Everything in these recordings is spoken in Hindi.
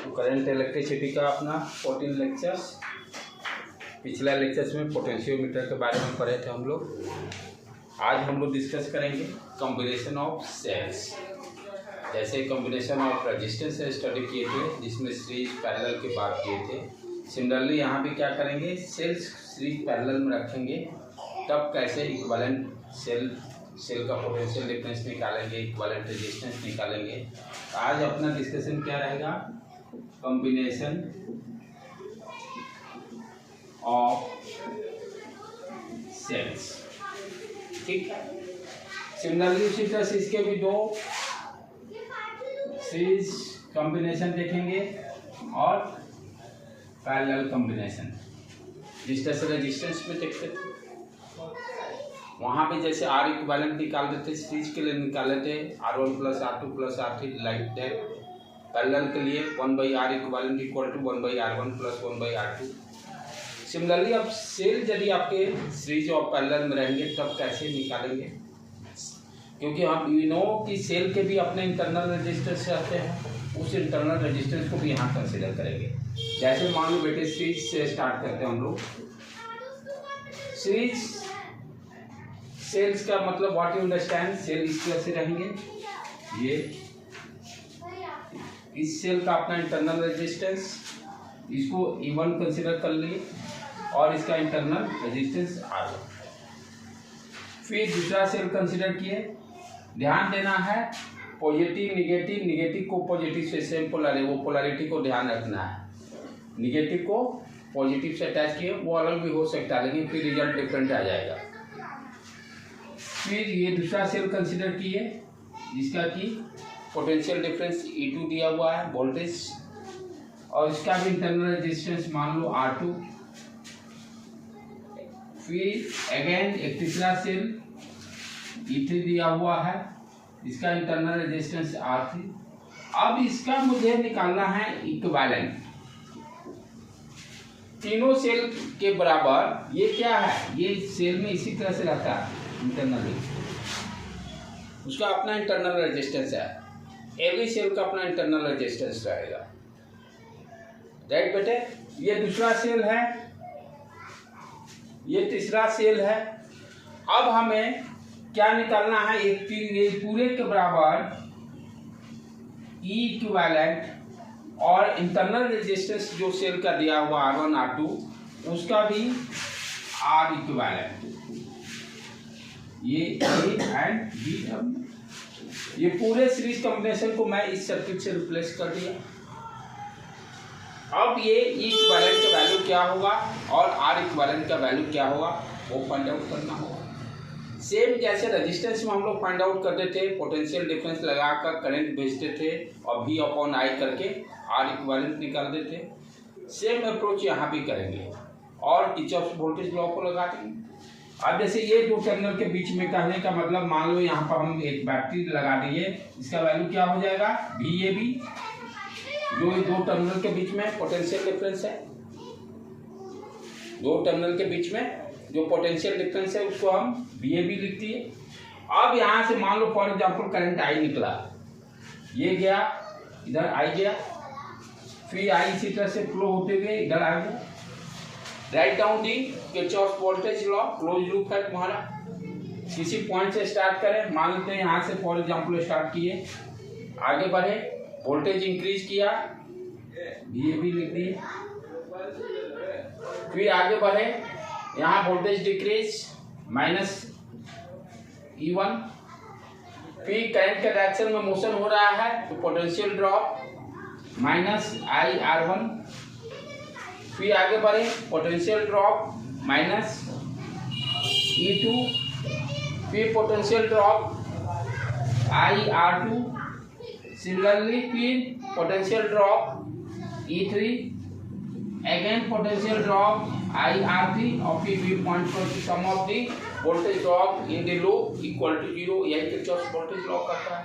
करंट इलेक्ट्रिसिटी का अपना 14 लेक्चर्स। पिछला लेक्चर्स में पोटेंशियोमीटर के बारे में पढ़े थे हम लोग। आज हम लोग डिस्कस करेंगे कॉम्बिनेशन ऑफ सेल्स। जैसे कॉम्बिनेशन ऑफ रेजिस्टेंस से स्टडी किए थे, जिसमें सीरीज पैरेलल की बात किए थे। सिमिलरली यहाँ भी क्या करेंगे, सेल्स सीरीज पैरेलल में रखेंगे, तब कैसे इक्विवेलेंट सेल का पोटेंशियल डिफरेंस निकालेंगे, इक्विवेलेंट रेजिस्टेंस निकालेंगे। आज अपना डिस्कशन क्या रहेगा, कॉम्बिनेशन ऑफ सेल्स। ठीक है। सिमिलरली उसी तरह से इसके भी दो सीरीज कॉम्बिनेशन देखेंगे और पैरेलल कॉम्बिनेशन। जिस तरह से रेजिस्टेंस में देखते थे, वहाँ पे जैसे आर इक्विवेलेंट निकाल देते, सीरीज के लिए निकाले थे R1 + R2 + R3 like that. Parallel के लिए 1/R equivalent equal to 1/R1 + 1/R2। Similarly अब सेल यदि आपके सीरीज और पैरेलल में रहेंगे तब कैसे निकालेंगे, क्योंकि हम यू नो कि सेल के भी अपने इंटरनल रेजिस्टेंस रहते हैं, उस इंटरनल रेजिस्टेंस को भी यहाँ कंसिडर करेंगे। जैसे मान लो बेटे सीरीज से स्टार्ट करते हैं हम लोग। सीरीज सेल्स का मतलब व्हाट यू अंडरस्टैंड, सेल इस तरह से रहेंगे, ये इस सेल का अपना इंटरनल रेजिस्टेंस, इसको E1 कंसिडर कर लिए और इसका इंटरनल रेजिस्टेंस R1। फिर दूसरा सेल कंसिडर किए। ध्यान देना है पॉजिटिव निगेटिव, निगेटिव को पॉजिटिव से सेम वो पोलैरिटी को ध्यान रखना है। निगेटिव को पॉजिटिव से अटैच किए, वो अलग भी हो सकता है लेकिन फिर रिजल्ट डिफरेंट आ जाएगा। फिर ये दूसरा सेल कंसिडर किए जिसका कि पोटेंशियल डिफरेंस E2 दिया हुआ है वोल्टेज, और इसका भी इंटरनल रेजिस्टेंस मान लो R2। फिर अगेन एक तीसरा सेल E3 दिया हुआ है, इसका इंटरनल रेजिस्टेंस R3। अब इसका मुझे निकालना है इक्विवेलेंट, तीनों सेल के बराबर। ये क्या है, ये सेल में इसी तरह से रहता है इंटरनली, उसका अपना इंटरनल रेजिस्टेंस है। एवरी सेल का अपना इंटरनल रेजिस्टेंस रहेगा, राइट बेटे। ये दूसरा सेल है, ये तीसरा सेल है। अब हमें क्या निकालना है, एक पूरे के बराबर E इक्विवेलेंट और इंटरनल रेजिस्टेंस जो सेल का दिया हुआ R1 R2, उसका भी R इक्विवेलेंट। ये A एंड B। ये पूरे सीरीज कॉम्बिनेशन को मैं इस सर्किट से रिप्लेस कर दिया। अब ये E इक्विवेलेंट का वैल्यू क्या होगा और R इक्विवेलेंट का वैल्यू क्या होगा, वो फाइंड आउट करना होगा। सेम जैसे रेजिस्टेंस में हम लोग फाइंड आउट करते थे, पोटेंशियल डिफरेंस लगाकर करंट भेजते थे और V/I करके R इक्विवेलेंट निकाल देते। सेम अप्रोच यहाँ भी करेंगे और किरचॉफ वोल्टेज लॉ को लगा देंगे। अब जैसे ये दो टर्मिनल के बीच में कहने का मतलब, मान लो यहाँ पर हम एक बैटरी लगा दिए, इसका वैल्यू क्या हो जाएगा, VAB। जो दो टर्मिनल के बीच में पोटेंशियल डिफरेंस है, दो टर्मिनल के बीच में जो पोटेंशियल डिफरेंस है उसको हम VAB लिख दिए। अब यहाँ से मान लो फॉर एग्जांपल करंट I निकला, ये गया इधर, I गया, फिर I इसी तरह से फ्लो होते हुए इधर आ गया। Write down the Kirchhoff voltage law, close loop है तुम्हारा। किसी पॉइंट से स्टार्ट करें, मान लेते हैं यहाँ से फॉर एग्जांपल स्टार्ट किए, आगे बढ़े, वोल्टेज इंक्रीज किया, VAB लिख दिए। फिर आगे बढ़े, यहाँ वोल्टेज डिक्रीज -E1। फिर करंट के डायरेक्शन में मोशन हो रहा है तो पोटेंशियल ड्रॉप -IR1। फिर आगे बढ़े, पोटेंशियल ड्रॉप -E2। फिर पोटेंशियल ड्रॉप IR2। सिमिलरली फिर potential drop E3, again potential drop IR3, और फिर वी पॉइंट पर sum of the voltage drop in the loop equal to 0। यही किरचॉफ वोल्टेज लॉ करता है।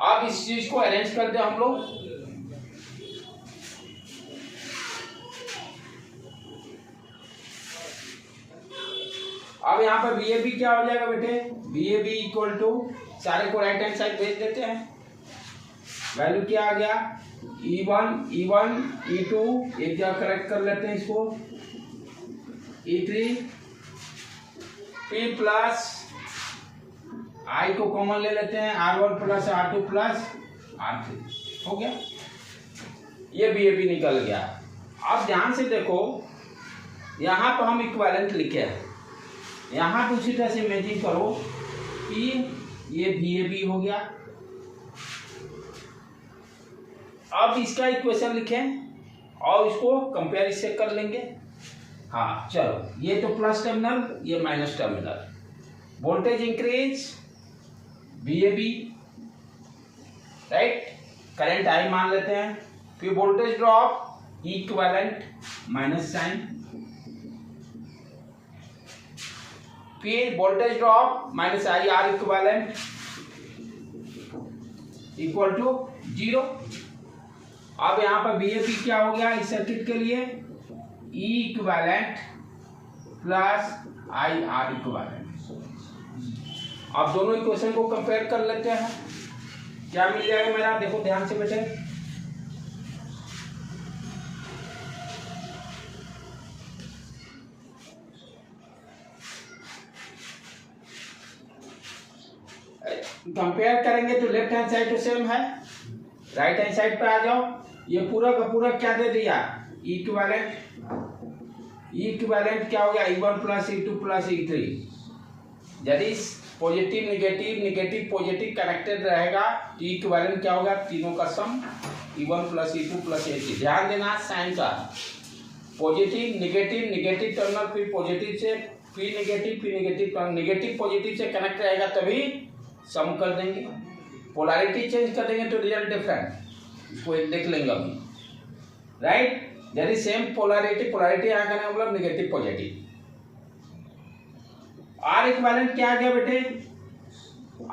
अब इस चीज को अरेंज कर दे हम लोग। अब यहाँ पर VAB क्या हो जाएगा बेटे, VAB इक्वल टू, सारे को राइट हैंड साइड भेज देते हैं, वैल्यू क्या आ गया, E1 E2, एक जगह करेक्ट कर लेते हैं इसको, E3 P प्लस I को कॉमन ले लेते हैं, R1 plus R2 plus R3 हो गया, ये BAB निकल गया। अब ध्यान से देखो, यहाँ पर हम इक्विवेलेंट लिखे हैं, यहाँ पे उसी तरह से इमेजिन करो कि ये BAB हो गया। अब इसका इक्वेशन लिखें और इसको कंपेयर इससे कर लेंगे। हाँ चलो, ये तो प्लस टर्मिनल, ये minus terminal, voltage increase BAB, right, current I मान लेते हैं, फिर voltage drop equivalent minus sign, फिर voltage drop minus IR equivalent equal to 0। अब यहाँ पर BAB क्या हो गया इस सर्किट के लिए, E equivalent plus IR equivalent. अब दोनों इक्वेशन को कंपेयर कर लेते हैं, क्या मिल जाएगा मेरा, देखो ध्यान से बेटे, कंपेयर करेंगे तो लेफ्ट हैंड साइड तो सेम है, राइट हैंड साइड पे आ जाओ, ये पूरा का पूरा क्या दे दिया, इक्विवेलेंट। इक्विवेलेंट क्या हो गया, E1 plus E2 plus E3, यदि positive negative negative positive connected रहेगा तो इक्विवेलेंट क्या होगा, तीनों का सम E1 plus E2 plus E3। ध्यान देना साइन का, पॉजिटिव निगेटिव निगेटिव टर्मिनल, फिर पॉजिटिव से फिर निगेटिव निगेटिव पॉजिटिव से कनेक्ट रहेगा तभी सम कर देंगे, पोलैरिटी चेंज कर देंगे तो रिजल्ट डिफरेंट, इसको एक देख लेंगे अभी, राइट। यदि सेम पोलैरिटी यहाँ का मतलब निगेटिव पॉजिटिव। R इक्विवेलेंट क्या आ गया बेटे,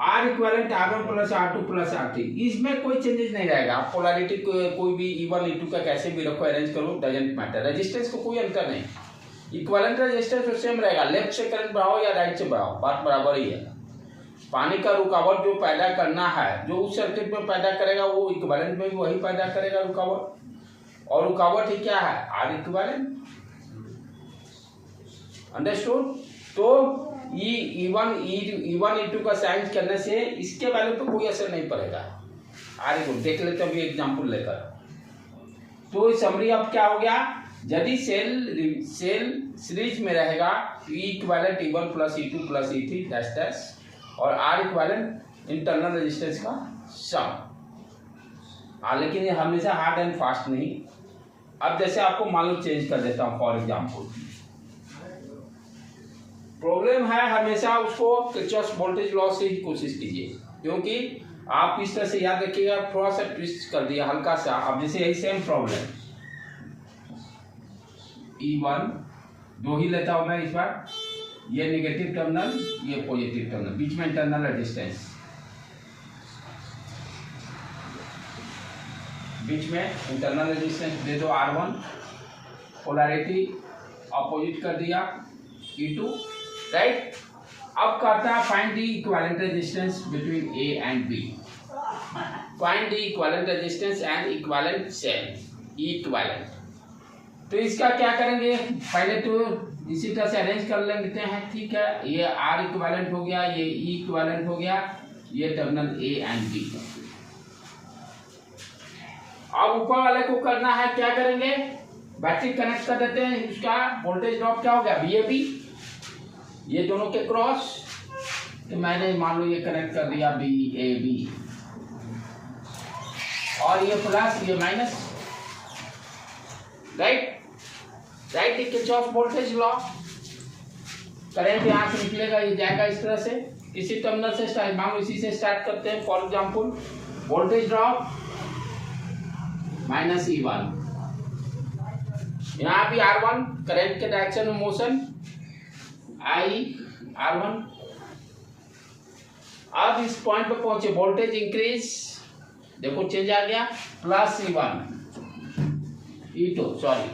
R equivalent R1 plus R2 plus R3, इसमें कोई चेंजेस नहीं रहेगा, आप पोलैरिटी कोई भी E1 E2 का कैसे भी रखो, अरेंज करो, डजेंट मैटर, रेजिस्टेंस को कोई अंतर नहीं, इक्विवेलेंट रेजिस्टेंस तो सेम रहेगा, लेफ्ट से करंट बढ़ाओ या राइट से बढ़ाओ बात बराबर ही है। पानी का रुकावट जो पैदा करना है, जो उस सर्किट में पैदा करेगा वो इक्विवेलेंट में भी वही पैदा करेगा रुकावट, और रुकावट ही क्या है, R इक्विवेलेंट, अंडरस्टूड। तो E1 E2 का साइन करने से इसके वैल्यू पे कोई असर नहीं पड़ेगा। आगे को देख लेते हैं अभी एग्जांपल लेकर। तो समरी अब क्या हो गया, यदि सेल सीरीज में रहेगा तो E equivalent E1 plus E2 plus E3 dash dash, और R इक्विवेलेंट इंटरनल रेजिस्टेंस का सम। लेकिन ये हमेशा हार्ड एंड फास्ट नहीं। अब जैसे आपको मालूम चेंज कर देता हूँ, फॉर एग्जांपल प्रॉब्लम है, हमेशा उसको किरचॉफ वोल्टेज लॉ से ही कोशिश कीजिए, क्योंकि आप इस तरह से याद रखिएगा, थोड़ा सा ट्विस्ट कर दिया हल्का सा। अब जैसे यही सेम प्रॉब्लम, E1 दो ही लेता हूं मैं इस बार, ये नेगेटिव टर्मिनल ये पॉजिटिव टर्मिनल, बीच में इंटरनल रेजिस्टेंस, बीच में इंटरनल रेजिस्टेंस दे दो R1, पोलैरिटी अपोजिट कर दिया E2, राइट। अब कहता है find the equivalent resistance between A and B, find the equivalent resistance and equivalent cell, equivalent. तो इसका क्या करेंगे, पहले तो इसी तरह से अरेंज कर लेते हैं, ठीक है। ये R इक्विवेलेंट हो गया, ये E इक्विवेलेंट हो गया, ये टर्मिनल A एंड B। अब ऊपर वाले को करना है, क्या करेंगे, बैटरी कनेक्ट कर देते हैं, उसका वोल्टेज ड्रॉप क्या हो गया, VAB, ये दोनों के क्रॉस, तो मैंने मान लो ये कनेक्ट कर दिया VAB, और ये प्लस ये minus, right. Kirchhoff voltage law, current यहाँ से निकलेगा, ये जाएगा इस तरह से, इसी टर्मिनल से स्टार्ट, मान लो इसी से स्टार्ट करते हैं, for example voltage drop minus E1, यहाँ भी R1 करंट के डायरेक्शन में मोशन R1। अब इस पॉइंट पे पहुंचे, वोल्टेज इंक्रीज, देखो चेंज आ गया, प्लस E2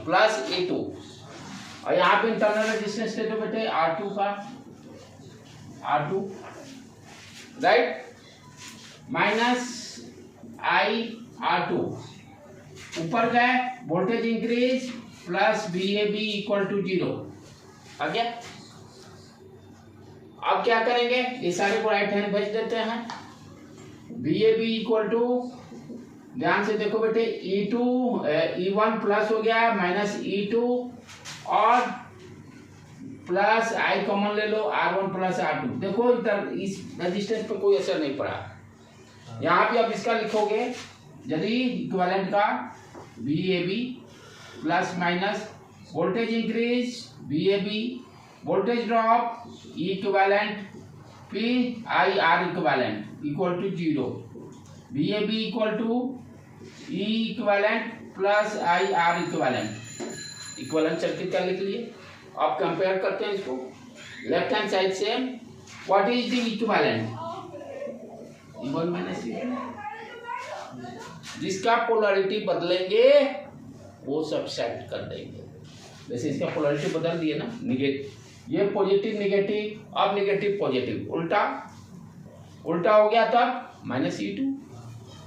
प्लस E2, और यहाँ पे इंटरनल रेजिस्टेंस दे दो बेटे R2 का, R2, राइट, माइनस IR2 ऊपर गए voltage increase plus VAB equal to 0 आ गया। अब क्या करेंगे, ये सारे को राइट हैंड भेज देते हैं। VAB इक्वल टू, ध्यान से देखो बेटे, E1 प्लस हो गया माइनस E2 और प्लस I कॉमन ले लो R1 प्लस R2। देखो इधर इस रेजिस्टेंस पे कोई असर नहीं पड़ा। यहाँ पे अब इसका लिखोगे, यदि इक्विवेलेंट का VAB plus minus voltage increase VAB, voltage drop E equivalent PIR equivalent equal to 0, VAB equal to E equivalent plus IR equivalent. Equivalent circuit का लिख लिए। अब कंपेयर करते हैं इसको, लेफ्ट हैंड साइड से what is the equivalent, E1 minus E2। जिसका पोलरिटी बदलेंगे वो सब सेट कर देंगे। वैसे इसका पोलरिटी बदल दिए ना, निगेटिव, ये पॉजिटिव निगेटिव, अब निगेटिव पॉजिटिव, उल्टा उल्टा हो गया तब माइनस E2।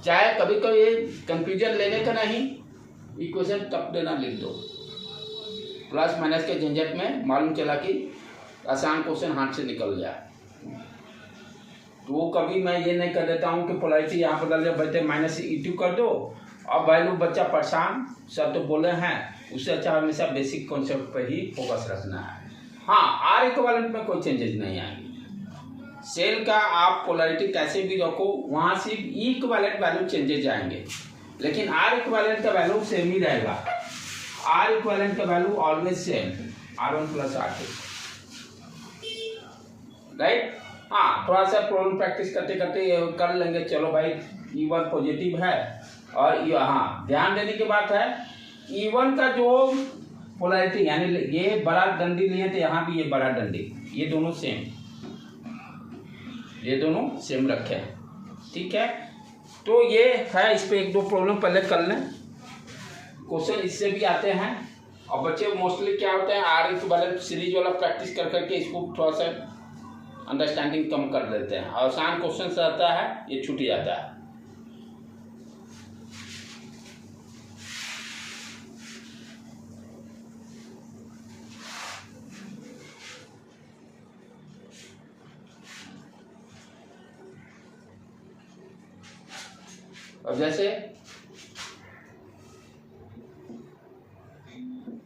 चाहे कभी कभी कंफ्यूजन लेने का नहीं, इक्वेशन तब देना लिख दो, प्लस माइनस के झंझट में मालूम चला कि आसान क्वेश्चन हाथ से निकल गया। तो वो कभी मैं ये नहीं कर देता हूँ कि पोलरिटी यहाँ बदल जाए, बचते माइनस E2 कर दो, अब वैल्यू बच्चा परेशान, सर तो बोले हैं, उससे अच्छा हमेशा बेसिक कॉन्सेप्ट पर ही फोकस रखना है। हाँ, आर इक्विवेलेंट में कोई चेंजेस नहीं आएंगे। सेल का आप पोलरिटी कैसे भी रखो, वहाँ सिर्फ ई इक्विवेलेंट वैल्यू चेंजेस आएंगे, लेकिन आर इक्विवेलेंट का वैल्यू सेम ही रहेगा। आर इक्विवेलेंट का value always same, R1 plus R2, right. हाँ, थोड़ा सा प्रॉब्लम प्रैक्टिस करते करते कर लेंगे। चलो भाई, E1 पॉजिटिव है और हाँ, ध्यान देने की बात है, E1 का जो पोलरिटी यानी ये बड़ा डंडी लिए थे, यहाँ भी ये बड़ा डंडी, ये दोनों सेम, ये दोनों सेम रखे हैं, ठीक है। तो ये है, इस पे एक दो प्रॉब्लम पहले कर लें, क्वेश्चन इससे भी आते हैं। और बच्चे मोस्टली क्या होते हैं, आर इक्विवेलेंट सीरीज वाला प्रैक्टिस कर करके इसको थोड़ा सा अंडरस्टैंडिंग कम कर देते हैं, आसान क्वेश्चन रहता है, ये छूट जाता है। अब जैसे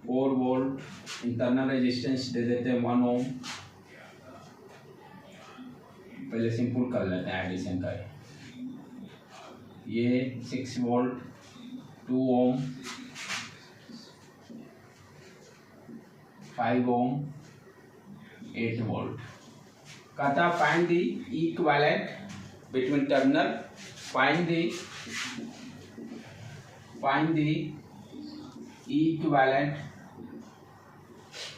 4 वोल्ट इंटरनल रेजिस्टेंस दे देते हैं 1 ओम, पहले सिंपल कर लेते हैं एडिशन का। ये 6 वोल्ट 2 ओम 5 ओम 8 वोल्ट। कहता find the equivalent between terminal, find the equivalent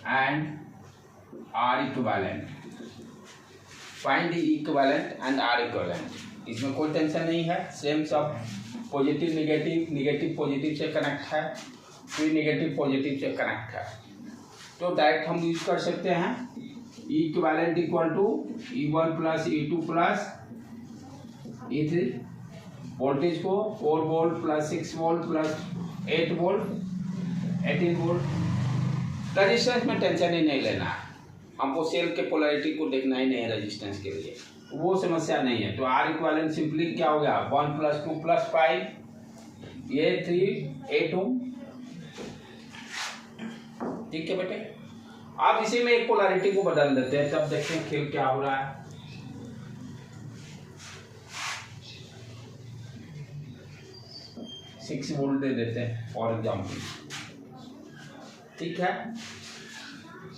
and R equivalent, find the equivalent and R equivalent। इसमें कोई टेंशन नहीं है, सेम सब, पॉजिटिव निगेटिव, निगेटिव पॉजिटिव से कनेक्ट है, फिर निगेटिव पॉजिटिव से कनेक्ट है। तो डायरेक्ट हम यूज कर सकते हैं, equivalent equal to E1 plus E2 plus E3, voltage को 4 volt plus 6 volt plus 8 volt 18 volt. Resistance में टेंशन ही नहीं लेना है, हमको सेल के पोलरिटी को देखना ही नहीं है रेजिस्टेंस के लिए, वो समस्या नहीं है। तो आर इक्विवेलेंट सिंपली क्या हो गया, 1 प्लस 2 प्लस 5, ये 3 8 ओम, ठीक है बेटे। आप इसी में एक पोलरिटी को बदल देते हैं, तब देखते हैं खेल क्या हो रहा है। 6 वोल्ट दे देते हैं फॉर एग्जाम्पल, ठीक है।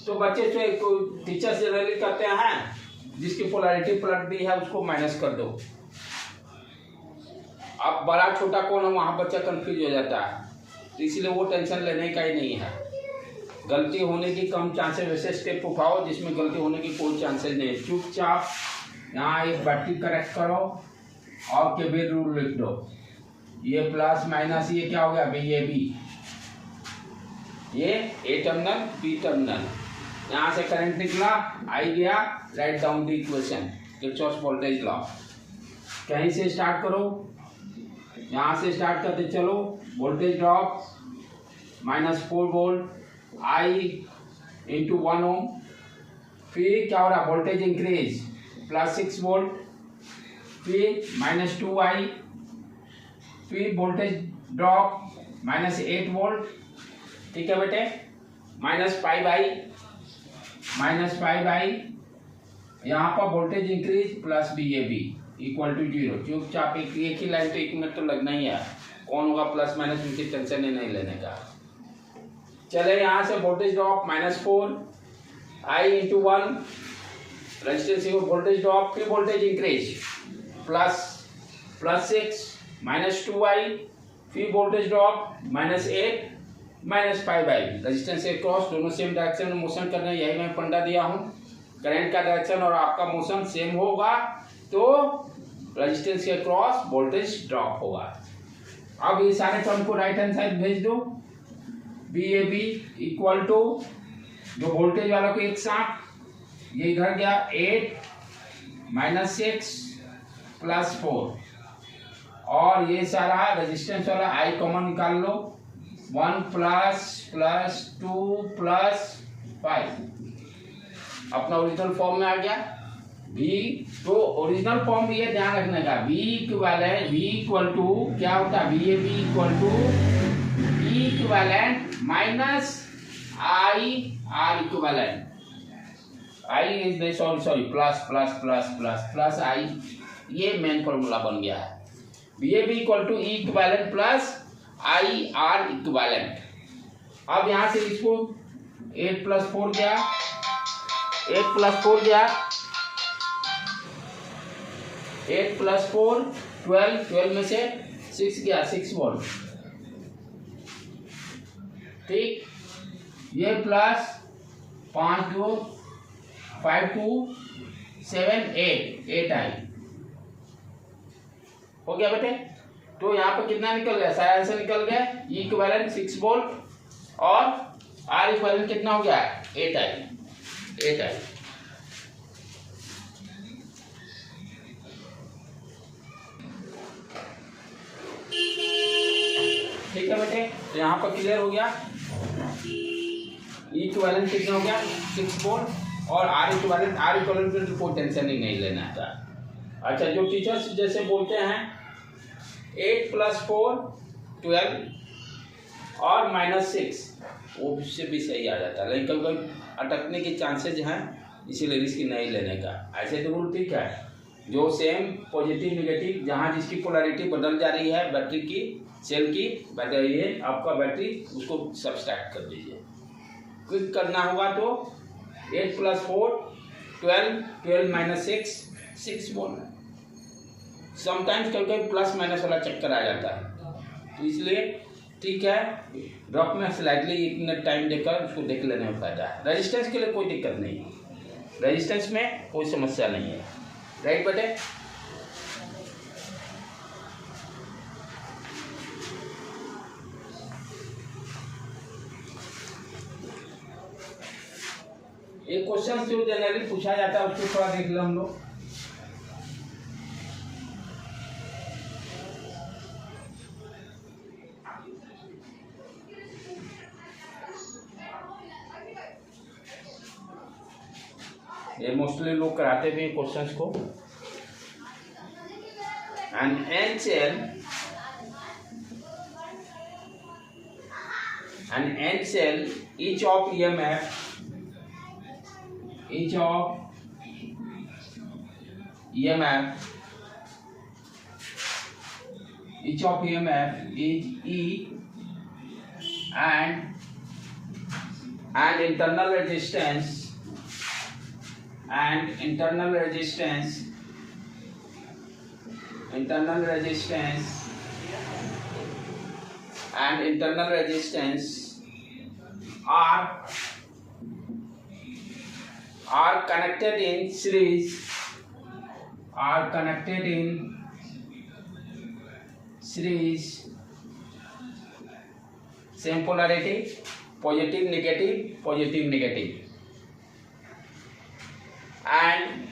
तो बच्चे जो टीचर से जनरली करते हैं, जिसकी पोलरिटी पलट दी है उसको माइनस कर दो। अब बड़ा छोटा कौन है, वहाँ बच्चा कंफ्यूज हो जाता है, तो इसलिए वो टेंशन लेने का ही नहीं है। गलती होने की कम चांसेस, वैसे स्टेप उठाओ जिसमें गलती होने की कोई चांसेस नहीं। चुपचाप यहाँ एक बैटरी कनेक्ट करो और केवीएल रूल लिख दो, ये प्लस माइनस, ये क्या हो गया VAB, ये A टर्मिनल B टर्मिनल, यहाँ से करंट निकला, आई गया, write down the equation, Kirchhoff voltage law. कहीं से स्टार्ट करो, यहाँ से स्टार्ट करते चलो। वोल्टेज ड्रॉप -4 वोल्ट आई इंटू 1 ओम। फिर क्या हो रहा है, वोल्टेज इंक्रीज +6 वोल्ट, फिर -2 आई, फिर वोल्टेज ड्रॉप -8 वोल्ट। ठीक है बेटे, -5 आई, यहाँ पर voltage increase plus VAB equal to 0। चुपचाप एक ही लाइन तो 1 मिनट तो लगना ही है। कौन होगा प्लस माइनस, उनकी टेंशन नहीं लेने का। चले यहाँ से वोल्टेज ड्रॉप -4 आई इंटू 1 रेजिस्टेंस वोल्टेज ड्रॉप, फिर वोल्टेज इंक्रीज +6 -2 आई, फिर वोल्टेज ड्रॉप -8 -5 आई। रेजिस्टेंस के क्रॉस दोनों सेम डायरेक्शन में मोशन कर रहे हैं, यही मैं फंडा दिया हूँ। करंट का डायरेक्शन और आपका मोशन सेम होगा तो रेजिस्टेंस के क्रॉस वोल्टेज ड्रॉप होगा। अब ये सारे टर्म को राइट हैंड साइड भेज दो। VAB इक्वल टू जो वोल्टेज वाला को एक साथ ये इधर गया 8 -6 +4, और ये सारा रेजिस्टेंस वाला I कॉमन निकाल लो। 1 + 2 + 5 अपना ओरिजिनल फॉर्म में आ गया। V तो ओरिजिनल फॉर्म ये ध्यान रखने का, V इक्वल टू क्या होता है, VAB equal to E equivalent -IR equivalent. Sorry plus I, ये मेन फॉर्मूला बन गया है। VAB equal to E equivalent plus IR equivalent. अब यहाँ से इसको 8 + 4 गया, 8 + 4 गया, 8 + 4 12 में से 6 गया, 6 वोल्ट। ठीक, ये प्लस 5 2 5 2 7 8 आई हो गया बेटे। तो यहाँ पर कितना निकल गया, सारा आंसर निकल गया। E इक्विवेलेंट 6 वोल्ट और R इक्विवेलेंट कितना हो गया, 8 आई। ठीक है बेटे, तो यहाँ पर क्लियर हो गया। E इक्विवेलेंट कितना हो गया, 6 वोल्ट, और R इक्विवेलेंट पे कोई टेंशन ही नहीं लेना था। अच्छा, जो टीचर्स जैसे बोलते हैं 8 + 4 12 और -6, वो उससे भी सही आ जाता है, लेकिन कभी कभी अटकने के चांसेज हैं, इसीलिए रिस्क नहीं लेने का। ऐसे तो रूल ठीक है, जो सेम पॉजिटिव नेगेटिव जहाँ जिसकी पोलैरिटी बदल जा रही है बैटरी की, सेल की, बताइए आपका बैटरी, उसको सब्सट्रैक्ट कर दीजिए। क्विक करना होगा तो 8 + 4 12 12 - 6 वोल्ट। समटाइम्स कभी कभी प्लस माइनस वाला चक्कर आ जाता है, तो इसलिए ठीक है, ड्रॉप में स्लाइडली 1 मिनट टाइम देकर उसको देख लेने में फायदा है। रेजिस्टेंस के लिए कोई दिक्कत नहीं है, रेजिस्टेंस में कोई समस्या नहीं है। राइट बेटे, एक क्वेश्चन जो जनरली पूछा जाता है उसको थोड़ा देख लो हम लोग। ये मोस्टली लोग कराते भी क्वेश्चंस को। An cell each of EMF is E, and internal resistance are connected in series, same polarity, positive negative, and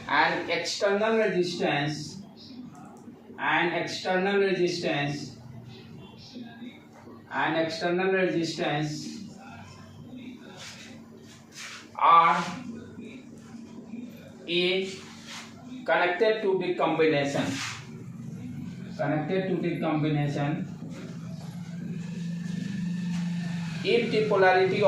and external resistance are connected to the combination if the polarity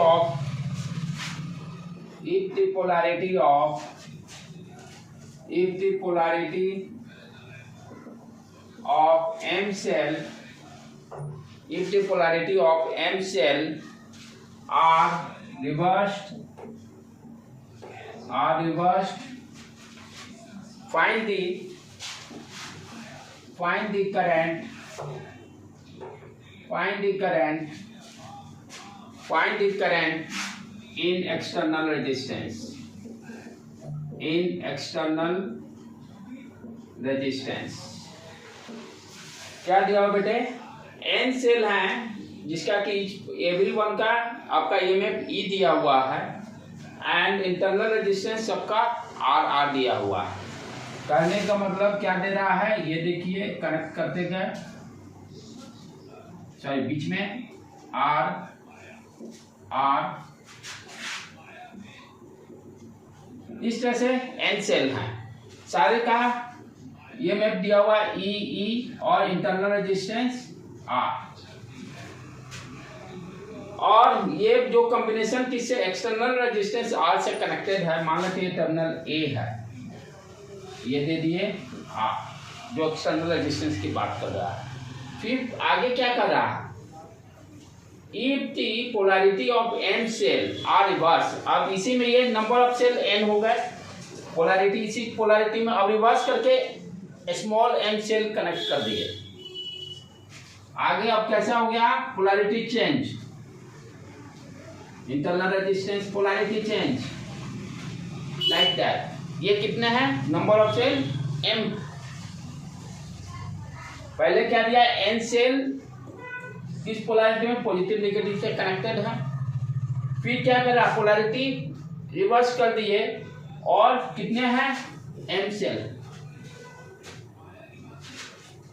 of M cell are reversed, find the current in external resistance. क्या दिया हुआ बेटे? एन सेल है जिसका कि एवरी वन का आपका ईएमएफ ई दिया हुआ है एंड इंटरनल रेजिस्टेंस सबका आर आर दिया हुआ है। कहने का मतलब क्या दे रहा है, ये देखिए कनेक्ट करते गए, सॉरी बीच में आर आर, इस तरह से एन सेल है सारे का ईएमएफ दिया हुआ है ई ई और इंटरनल रेजिस्टेंस आर। और ये जो कॉम्बिनेशन किससे, एक्सटर्नल रेजिस्टेंस आर से कनेक्टेड है। मान लो ये टर्मिनल ए है, ये दे दिए आर, जो एक्सटर्नल रेजिस्टेंस की बात कर रहा है। फिर आगे क्या कर रहा है, if the polarity of an cell are reverse. अब इसी में ये नंबर ऑफ सेल एन हो गए, पोलैरिटी इसी पोलैरिटी में अब रिवर्स करके स्मॉल एम सेल कनेक्ट कर दिए। आगे अब कैसा हो गया, polarity change, internal resistance polarity change like that. ये कितने हैं, नंबर ऑफ सेल एम। पहले क्या दिया, एन सेल किस पोलैरिटी में, पॉजिटिव नेगेटिव से कनेक्टेड है। फिर क्या कर रहा, पोलैरिटी रिवर्स कर दिए और कितने हैं, एम सेल।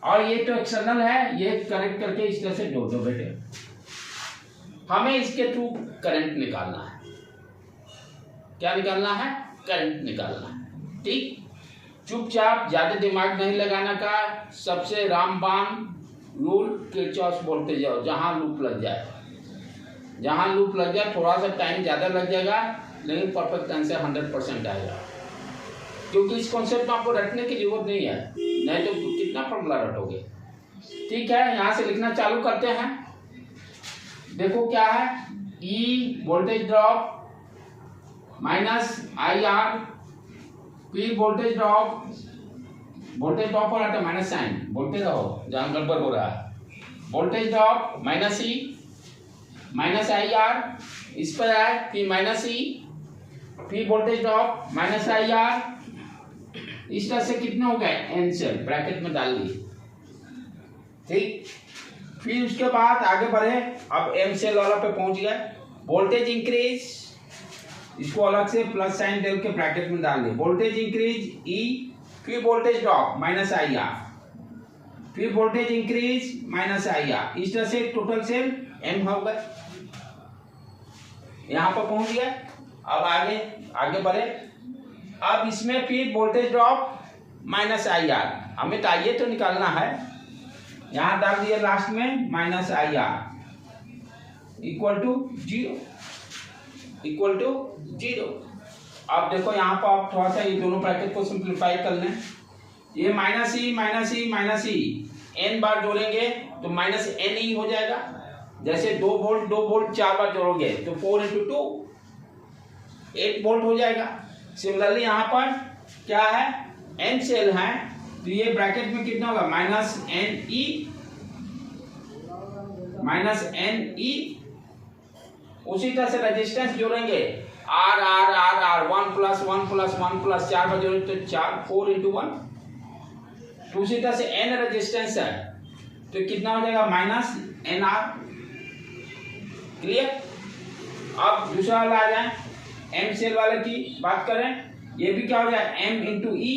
और ये तो एक्सटर्नल है, ये कनेक्ट करके इस तरह से जोड़ दो बेटे। हमें इसके थ्रू करंट निकालना है। क्या निकालना है, करंट निकालना है। ठीक, चुपचाप, ज्यादा दिमाग नहीं लगाना का, सबसे रामबाण रूल किरचॉफ बोलते जाओ। जहां लूप लग जाए, थोड़ा सा टाइम ज्यादा लग जाएगा लेकिन परफेक्ट आंसर 100% आएगा। क्योंकि इस कॉन्सेप्ट में आपको रटने की जरूरत नहीं है, नहीं तो कितना फॉर्मूला रटोगे। ठीक है, यहां से लिखना चालू करते हैं। देखो क्या है, E voltage drop minus I R, P voltage drop और आता माइनस साइन, बोलते रहो जहां गड़बड़ हो रहा है। Voltage drop minus E minus I R, इस पर आए P minus E, P voltage drop minus I R, इस तरह से कितने हो गए, एन सेल ब्रैकेट में डाल दिए। ठीक, फिर उसके बाद आगे बढ़े, अब एम सेल वाला पे पहुंच गए। वोल्टेज इंक्रीज, इसको अलग से प्लस साइन डाल के ब्रैकेट में डाल दिए। वोल्टेज इंक्रीज ई, फिर voltage drop minus I are, फिर voltage increase minus I R, इस तरह से टोटल सेल एम हो गए। यहां पर पहुंच गए। अब आगे बढ़े, अब इसमें फिर voltage drop minus I are, हमें तो आइए तो निकालना है, यहां डाल दिया लास्ट में minus I r equal to zero. अब देखो यहाँ पर आप थोड़ा सा ये दोनों ब्रैकेट को सिंप्लीफाई कर लें। ये माइनस ई एन बार जोड़ेंगे तो माइनस एन ई हो जाएगा। जैसे 2 वोल्ट 4 बार जोड़ोगे तो 4 × 2 8 वोल्ट हो जाएगा। सिमिलरली यहाँ पर क्या है, एन सेल है तो ये ब्रैकेट में कितना होगा, माइनस एन ई। उसी तरह से रेजिस्टेंस जोड़ेंगे, आर 1 + 1 + 1 + 4 बार जोड़ेंगे तो 4 × 1। तो उसी तरह से एन रेजिस्टेंस है तो कितना हो जाएगा, माइनस एन आर। क्लियर। अब दूसरा वाला आ जाए, एम सेल वाले की बात करें, ये भी क्या हो जाए m इंटू ई,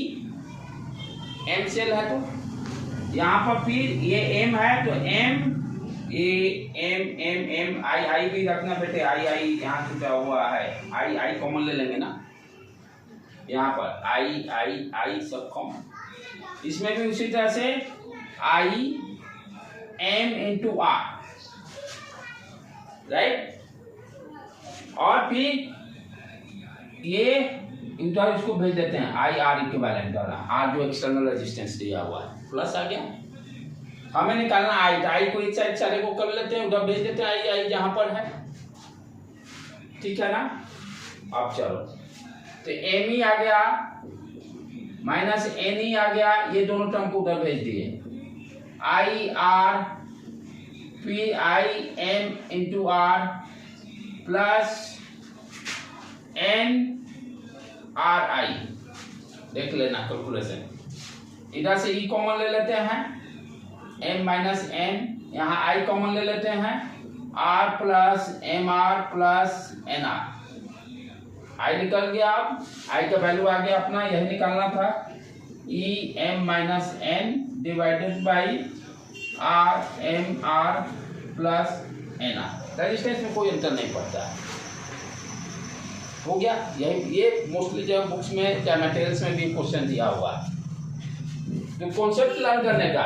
m सेल है तो यहाँ पर फिर ये m है तो m आई भी रखना बेटे, आई यहाँ छुटा हुआ है, आई कॉमन ले लेंगे ना यहाँ पर, आई सब कॉमन, इसमें भी उसी तरह से आई m इंटू आर, राइट। और फिर ये इंटू इसको भेज देते हैं आई आर इक्विवेलेंट वाला, आर जो एक्सटर्नल रेजिस्टेंस दिया हुआ है, प्लस आ गया। हमें निकालना आई को एक साइड सारे को कर लेते हैं, उधर भेज देते हैं आई जहां पर है, ठीक है ना। अब चलो तो एम ई आ गया माइनस एन ई आ गया, ये दोनों टर्म को उधर भेज दिए, आई आर फिर I m into r plus n r I, देख लेना कैलकुलेशन, इधर से ई कॉमन ले लेते हैं, m माइनस एन, यहाँ i कॉमन ले लेते हैं, r plus m r plus n r, i निकल गया। अब i का वैल्यू आ गया अपना, यही निकालना था, e m minus n divided by r m r plus n r, resistance में कोई अंतर नहीं पड़ता है, हो गया। यही ये मोस्टली जो बुक्स में क्या मटेरियल्स में भी क्वेश्चन दिया हुआ है। तो कॉन्सेप्ट लर्न करने का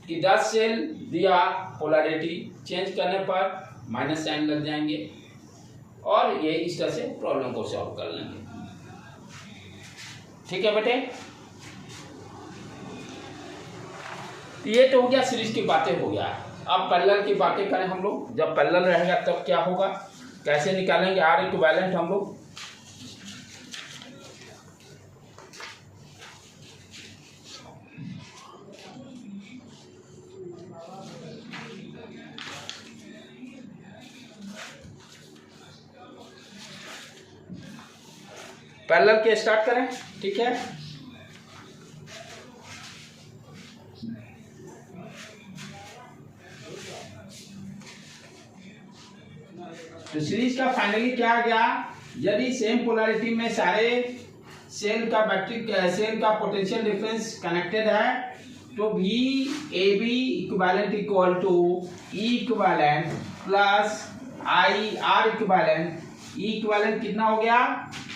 कि 10 सेल दिया, पोलैरिटी चेंज करने पर माइनस साइन लग जाएंगे, और ये इस तरह से प्रॉब्लम को सॉल्व कर लेंगे, ठीक है बेटे। ये तो हो गया सीरीज की बातें, हो गया। अब पैरेलल की बातें करें हम लोग, जब पैरेलल रहेगा तब क्या होगा, कैसे निकालेंगे आर इक्विवेलेंट हम लोग। पैरेलल के स्टार्ट करें, ठीक है। तो सीरीज का फाइनली क्या आ गया, यदि सेम पोलैरिटी में सारे सेल का सेल का पोटेंशियल डिफरेंस कनेक्टेड है तो भी a b equivalent equal to E equivalent plus I are equivalent. E equivalent कितना हो गया,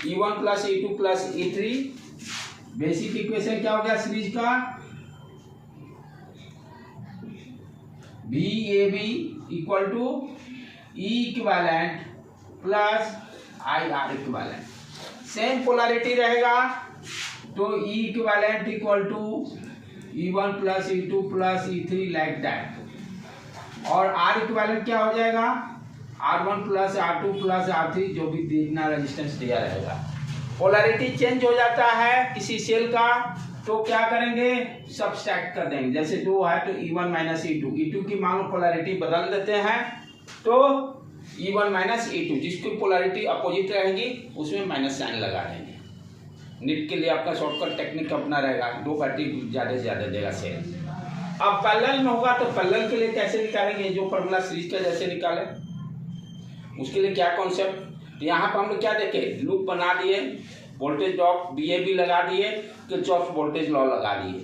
E1 plus E2 plus E3। Basic equation क्या हो गया सीरीज का, B A B equal to E equivalent plus I are equivalent. Same polarity रहेगा तो E equivalent equal to E1 plus E2 plus E3 like that. और आर इक्विवेलेंट क्या हो जाएगा, R1 plus R2 plus R3, जो भी देखना रेजिस्टेंस दिया रहेगा। पोलैरिटी चेंज हो जाता है किसी सेल का तो क्या करेंगे, सबट्रैक्ट कर देंगे। जैसे 2 है तो E1 माइनस E2, E2 की मान लो पोलैरिटी बदल देते हैं तो E1 माइनस E2, जिसकी पोलैरिटी अपोजिट रहेगी उसमें माइनस साइन लगा देंगे। निट के लिए आपका शॉर्टकट टेक्निक अपना रहेगा, 2 बैटरी ज़्यादा से ज़्यादा देगा सेल। अब पैरेलल में होगा तो पैरेलल के लिए कैसे निकालेंगे, जो फॉर्मूला सीरीज का जैसे निकाले उसके लिए क्या कॉन्सेप्ट। तो यहाँ पर हम लोग क्या देखे, लूप बना दिए, वोल्टेज ड्रॉप BAB लगा दिए, किरचॉफ वोल्टेज लॉ लगा दिए।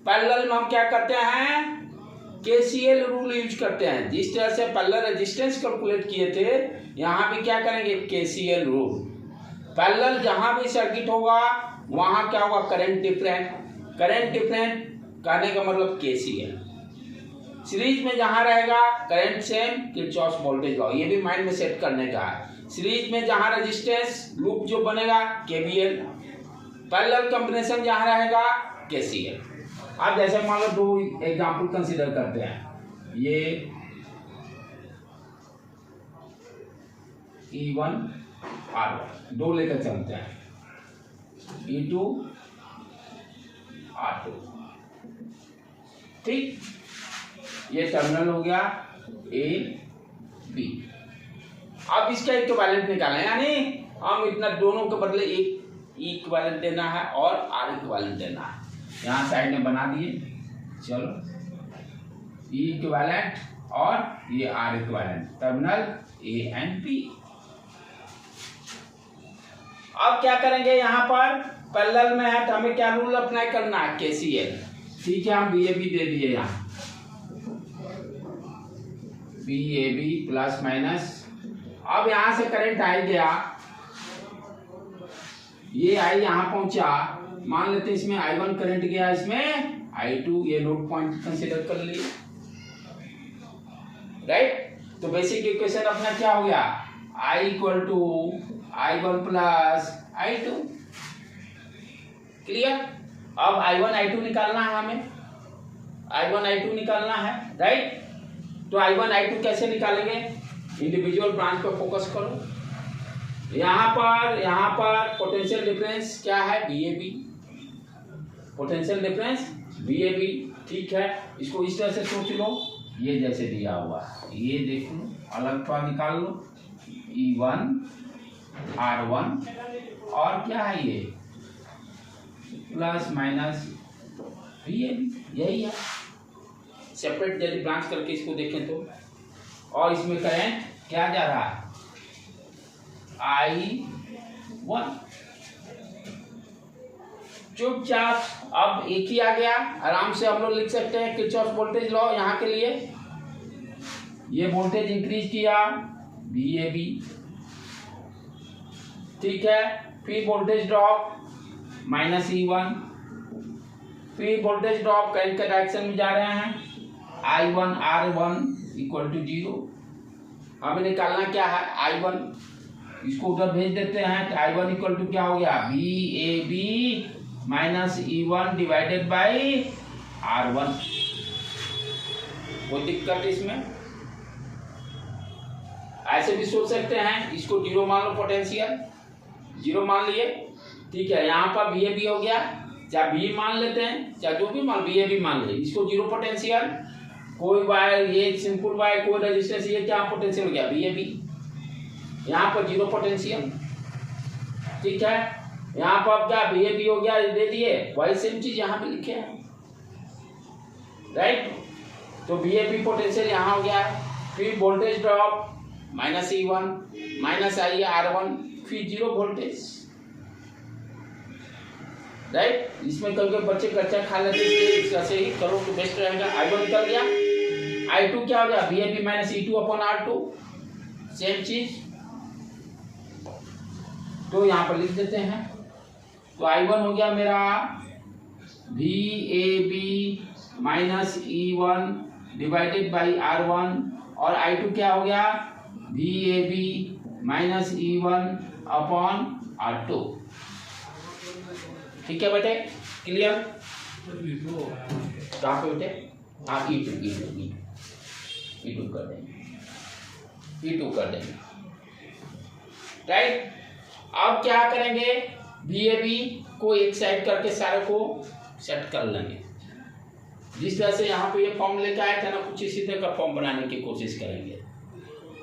पैरेलल में हम क्या करते हैं, KCL रूल यूज करते हैं। जिस तरह से पैरेलल रेजिस्टेंस कैलकुलेट किए थे, यहाँ भी क्या करेंगे, KCL रूल। पैरेलल जहाँ भी सर्किट होगा वहाँ क्या होगा, करंट डिफरेंट। करंट डिफरेंट कहने का मतलब KCL। सीरीज में जहाँ रहेगा current same, Kirchhoff voltage law, ये भी माइंड में सेट करने का है। सीरीज में जहाँ रेजिस्टेंस लूप जो बनेगा KVL। पैरेलल कॉम्बिनेशन जहाँ रहेगा KCL। अब जैसे मान लो 2 एग्जाम्पल कंसीडर करते हैं, ये E1 R1 2 लेकर चलते हैं, E2 R2, ठीक। ये टर्मिनल हो गया A B। अब इसका इक्विवेलेंट निकालें, यानी हम इतना दोनों के बदले एक इक्विवेलेंट देना है और R इक्विवेलेंट देना है। यहाँ साइड में बना दिए, चलो E इक्विवेलेंट और ये R equivalent, terminal A and B। अब क्या करेंगे, यहाँ पर पैरेलल में है तो हमें क्या रूल अप्लाई करना है, केसीएल। ठीक है, हम बी ए बी दे दिए यहाँ, बी ए बी प्लस माइनस। अब यहाँ से करंट आई गया, ये आई यहाँ पहुंचा, मान लेते हैं इसमें I1 करंट गया, इसमें I2, ये नोड पॉइंट कंसीडर कर लिए, राइट। तो बेसिक इक्वेशन अपना क्या हो गया, I equal to I1 plus I2, clear. अब I1 I2 निकालना है हमें, I1 I2 निकालना है, राइट। तो I1 I2 कैसे निकालेंगे, इंडिविजुअल ब्रांच पर फोकस करो। यहाँ पर पोटेंशियल डिफरेंस क्या है, VAB, पोटेंशियल डिफरेंस VAB, ठीक है। इसको इस तरह से सोच लो, ये जैसे दिया हुआ है, ये देख लो, अलग थोड़ा निकाल लो, E1 R1 और क्या है ये प्लस माइनस VAB, यही है। सेपरेट यदि ब्रांच करके इसको देखें तो, और इसमें करंट क्या जा रहा है, I1। चुपचाप अब एक ही आ गया, आराम से हम लोग लिख सकते हैं किरचॉफ वोल्टेज लॉ यहाँ के लिए। ये वोल्टेज इंक्रीज किया VAB, ठीक है, फिर वोल्टेज ड्रॉप माइनस E1, फिर वोल्टेज ड्रॉप करंट के डायरेक्शन में जा रहे हैं, I1 R1 इक्वल टू 0। हमें निकालना क्या है, I1, इसको उधर भेज देते हैं, तो I1 इक्वल टू क्या हो गया, VAB minus E1 divided by R1। कोई दिक्कत इसमें, ऐसे भी सोच सकते हैं, इसको 0 मान लो, पोटेंशियल 0 मान लिए, ठीक है। यहाँ पर VAB हो गया, चाहे B मान लेते हैं, चाहे जो भी मान, VAB मान ले, इसको 0 पोटेंशियल, कोई वायर, ये सिंपल वायर, कोई रेजिस्टेंस, ये क्या पोटेंशियल हो गया, VAB, यहाँ पर 0 पोटेंशियल, ठीक है। यहाँ पर क्या VAB हो गया, दे दिए, वही सेम चीज यहाँ पे लिखे हैं, राइट। तो VAB पोटेंशियल यहाँ हो गया, फिर voltage drop minus E1 minus I R1, फिर 0 वोल्टेज, राइट। इसमें कभी बच्चे कच्चा खा लेते हैं, ऐसे ही करो तो बेस्ट रहेगा। I1 निकल गया, I2 क्या हो गया, VAB minus E2 upon R2, same चीज, तो यहाँ पर लिख देते हैं। तो I1 हो गया मेरा VAB minus E1 divided by R1, और I2 क्या हो गया, VAB minus E1 upon R2, ठीक है बेटे, क्लियर। कहाँ पे बेटे, आप E2 कर देंगे, E2 कर देंगे, राइट। अब क्या करेंगे, VAB को एक साइड करके सारे को सेट कर लेंगे, जिस तरह से यहाँ पे ये फॉर्म लेके आए थे ना, कुछ इसी तरह का फॉर्म बनाने की कोशिश करेंगे।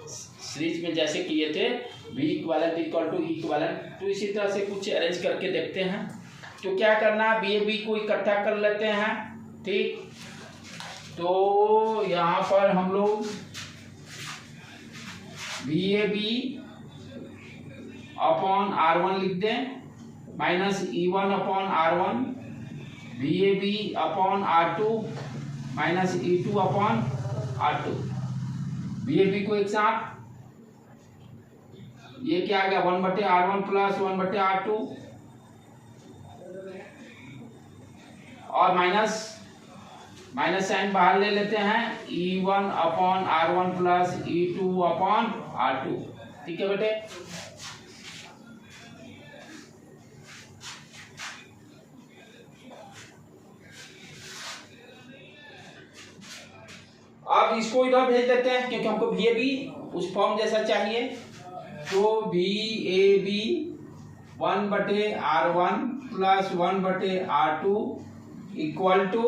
सीरीज में जैसे किए थे V equivalent equal to E equivalent, तो इसी तरह से कुछ अरेंज करके देखते हैं। तो क्या करना है, VAB को इकट्ठा कर लेते हैं, ठीक। तो यहाँ पर हम लोग VAB अपॉन R1 लिख दें, minus E1 upon R1, VAB upon R2 minus E2 upon R2। VAB को एक साथ, ये क्या आ गया, 1/R1 प्लस 1/R2, और माइनस साइन बाहर ले लेते हैं, E1 upon R1 plus E2 upon R2, ठीक है बेटे। अब इसको इधर भेज देते हैं, क्योंकि हमको VAB उस फॉर्म जैसा चाहिए। तो VAB 1/R1 plus 1/R2 equal to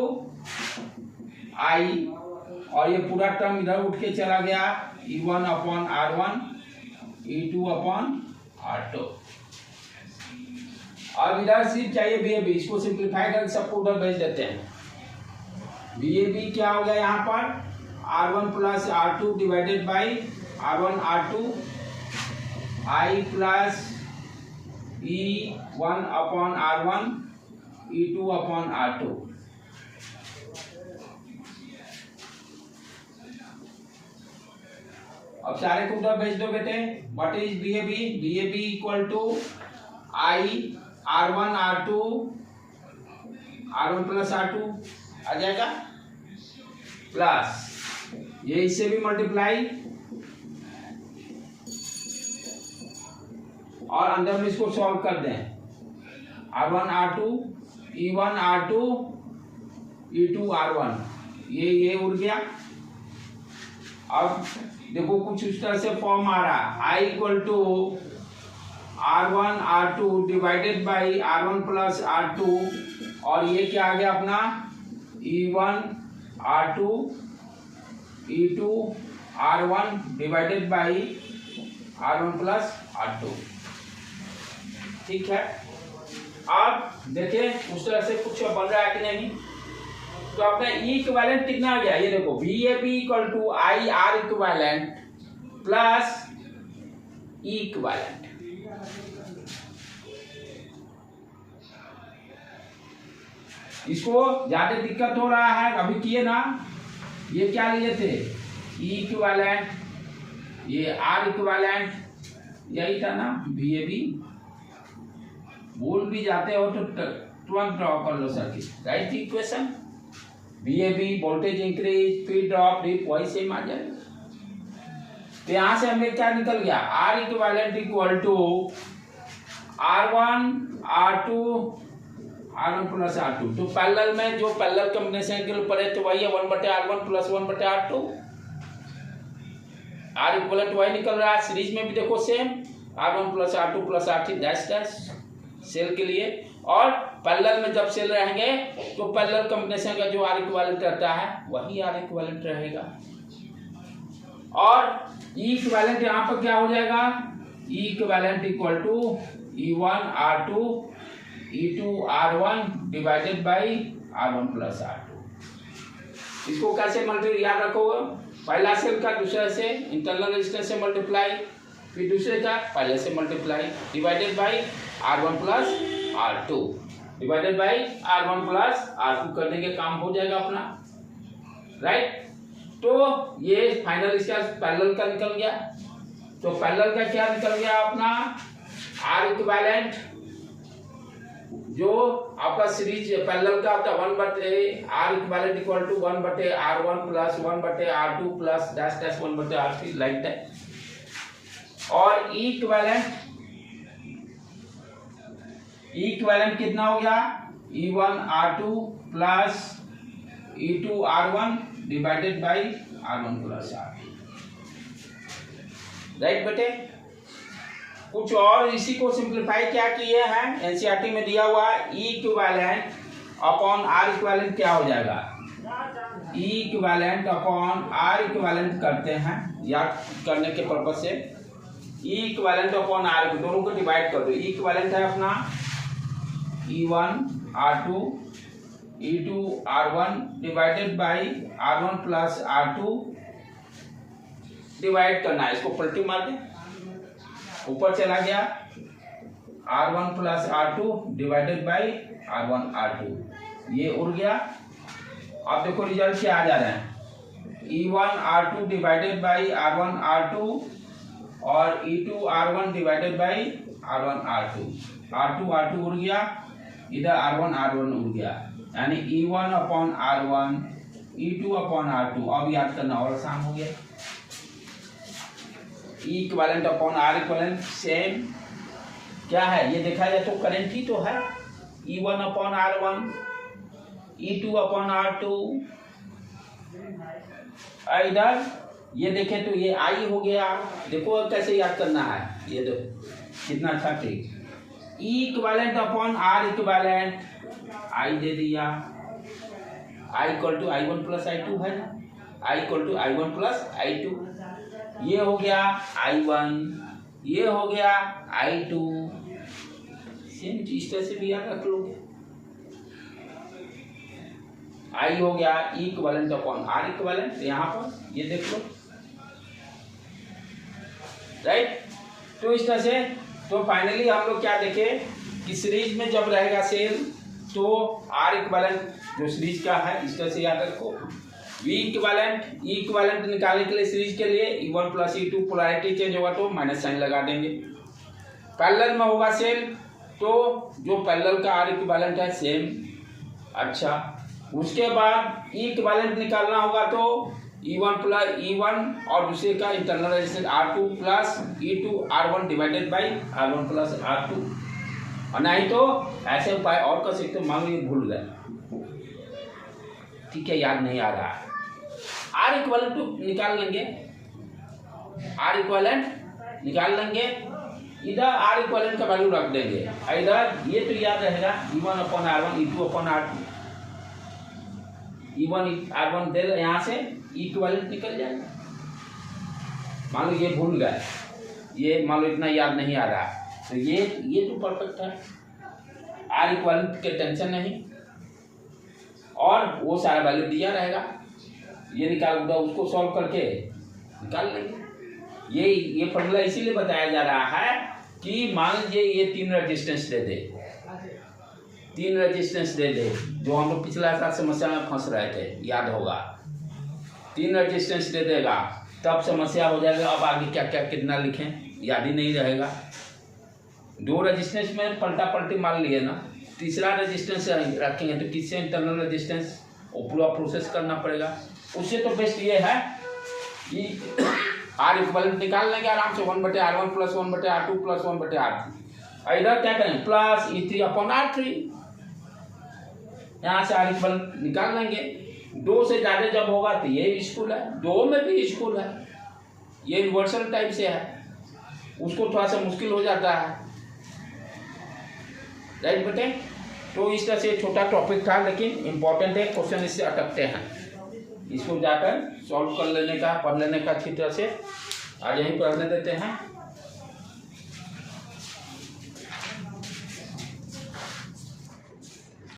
I, और ये पूरा टर्म इधर उठ के चला गया, E1 upon R1, E2 upon R2। अब इधर सिर्फ चाहिए VAB, इसको सिंप्लीफाई करके सबको उधर भेज देते हैं। VAB क्या हो गया यहाँ पर, R1 plus R2 divided by R1 R2, I plus E1 upon R1 E2 upon R2। अब सारे को उधर भेज दो बेटे। What is BAB? BAB equal to I R1 R2 R1 plus R2 आ जाएगा, प्लस ये इससे भी मल्टीप्लाई और अंदर में इसको सॉल्व कर दें। R1 R2 E1 R2 E2 R1, ये उड़ गया। अब देखो कुछ उस तरह से फॉर्म आ रहा है, I equal to R1 R2 divided by R1 plus R2, और ये क्या आ गया अपना E1 R2 E2 R1 divided by R1 plus R2। ठीक है, अब देखें उस तरह से कुछ बन रहा है कि नहीं। तो अपना ई इक्विवेलेंट कितना आ गया, ये देखो BAB equal to I are equivalent plus e equivalent. इसको ज्यादा दिक्कत हो रहा है, अभी किए ना, ये क्या लिए थे ई इक्विवेलेंट, ये आर इक्विवेलेंट, यही था ना BAB। भूल भी जाते हो तो तुरंत ड्रॉ कर लो circuit, write equation. BAB voltage increase फिर ड्रॉप रिप वही सेम आ जाएगा। तो यहां से हमें क्या निकल गया, R equivalent equal to R1 R2 R1 plus R2। तो पैरेलल में जो पैरेलल कॉम्बिनेशन के ऊपर है तो वही है 1/R1 plus 1/R2। R equivalent वही निकल रहा है। सीरीज में भी देखो same R1 plus R2 plus R3 dash dash cell के लिए, और पैरेलल में जब सेल रहेंगे तो पैरेलल कॉम्बिनेशन का जो R इक्विवेलेंट रहता है वही R इक्विवेलेंट रहेगा। और E इक्विवेलेंट यहाँ पर क्या हो जाएगा, E equivalent equal to E1 R2 E2 R1 divided by R1 plus R2। इसको कैसे मल्टीप्लाई याद रखोगे, पहला सेल का दूसरे से इंटरनल रेजिस्टेंस से मल्टीप्लाई, फिर दूसरे का पहले से multiply, divided by R1 plus R2 divided by R1 plus R2 करने के काम हो जाएगा अपना, राइट। तो ये फाइनल इसका पैरेलल का निकल गया। तो पैरेलल का क्या निकल गया अपना R इक्विवेलेंट, जो आपका सीरीज पैरेलल का होता है 1/R equivalent equal to 1/R1 plus 1/R2 plus dash dash 1/R3 like that. और E इक्विवेलेंट कितना हो गया, E1 R2 plus E2 R1 divided by R1 plus R2, right बेटे। कुछ और इसी को सिंप्लीफाई क्या किए हैं, एनसीईआरटी में दिया हुआ है E equivalent upon R equivalent क्या हो जाएगा, E equivalent upon R equivalent करते हैं याद करने के पर्पज से। E इक्विवेलेंट अपॉन R दोनों को डिवाइड कर दो। E इक्विवेलेंट है अपना E1 R2 E2 R1 divided by R1 plus R2, divide करना है, इसको पलटी मार दे, ऊपर चला गया R1 plus R2 divided by R1 R2, ये उड़ गया। अब देखो रिजल्ट क्या आ जा रहा है, E1 R2 divided by R1 R2 और E2 R1 divided by R1 R2, R2 उड़ गया, इधर R1 उड़ गया, यानी E1 upon R1 E2 upon R2। अब याद करना और आसान हो गया। E equivalent upon R equivalent same क्या है, ये देखा जाए तो करंट ही तो है, E1 upon R1 E2 upon R2। इधर ये देखें तो ये I हो गया। देखो कैसे याद करना है, ये देखो कितना अच्छा trick. E equivalent upon R equivalent, I दे दिया, I equal to I1 plus I2 है ना, I equal to I1 plus I2, ये हो गया I1, ये हो गया I2। सेम इस तरह से भी याद रख लोगे, I हो गया E equivalent upon R equivalent, यहाँ पर ये देख लो, राइट। तो इस तरह से तो फाइनली हम लोग क्या देखे कि सीरीज में जब रहेगा सेल तो आर इक्विवेलेंट जो सीरीज का है इस तरह से याद रखो। वी इक्विवेलेंट निकालने के लिए सीरीज के लिए E1 plus E2 polarity change होगा तो माइनस साइन लगा देंगे। पैरेलल में होगा सेल तो जो पैरेलल का आर इक्विवेलेंट है सेम। अच्छा, उसके बाद ई इक्विवेलेंट निकालना होगा तो E1 प्लस E1 और दूसरे का internal resistance R2 plus E2 R1 divided by R1 plus R2। और नहीं तो ऐसे उपाय और कर सकते हो। मान लो ये भूल गए, ठीक है, याद नहीं आ रहा है, आर इक्विवेलेंट तो निकाल लेंगे, आर इक्विवेलेंट निकाल लेंगे, इधर आर इक्विवेलेंट का वैल्यू रख देंगे, इधर ये तो याद रहेगा E1 upon R1 E2 upon R2, E1 R1 दे दो, यहाँ से इक्विवेलेंट निकल जाएगा। मान लो ये भूल गए, ये मान लो इतना याद नहीं आ रहा, तो ये तो परफेक्ट है, आर इक्विवेलेंट के टेंशन नहीं, और वो सारा वैल्यू दिया रहेगा, ये निकाल दो, उसको सॉल्व करके निकाल लेंगे। ये फॉर्मूला इसीलिए बताया जा रहा है कि मान लीजिए ये 3 रेजिस्टेंस दे दे, 3 रेजिस्टेंस दे दे, जो हम लोग पिछला साल समस्या में फंस रहे थे, याद होगा, 3 रेजिस्टेंस दे देगा तब समस्या हो जाएगा। अब आगे क्या क्या कितना लिखें याद ही नहीं रहेगा। 2 रेजिस्टेंस में पलटा पलटी मान लिए ना, तीसरा रेजिस्टेंस रखेंगे तो किससे इंटरनल रेजिस्टेंस वो पूरा प्रोसेस करना पड़ेगा। उससे तो बेस्ट ये है कि आर इक्विवेलेंट निकाल लेंगे आराम से, 1/R1 plus 1/R2 plus 1/R3। इधर क्या करें प्लस E3 अपॉन R3, यहाँ से आर इक्विवेलेंट निकाल लेंगे। 2 से ज़्यादा जब होगा तो ये यूजफुल है, 2 में भी यूजफुल है, ये यूनिवर्सल टाइप से है, उसको थोड़ा सा मुश्किल हो जाता है, राइट बेटे। तो इस तरह से छोटा टॉपिक था लेकिन इम्पोर्टेंट है, क्वेश्चन इससे अटकते हैं, इसको जाकर सॉल्व कर लेने का, पढ़ लेने का अच्छी तरह से। आज यहीं पढ़ने देते हैं।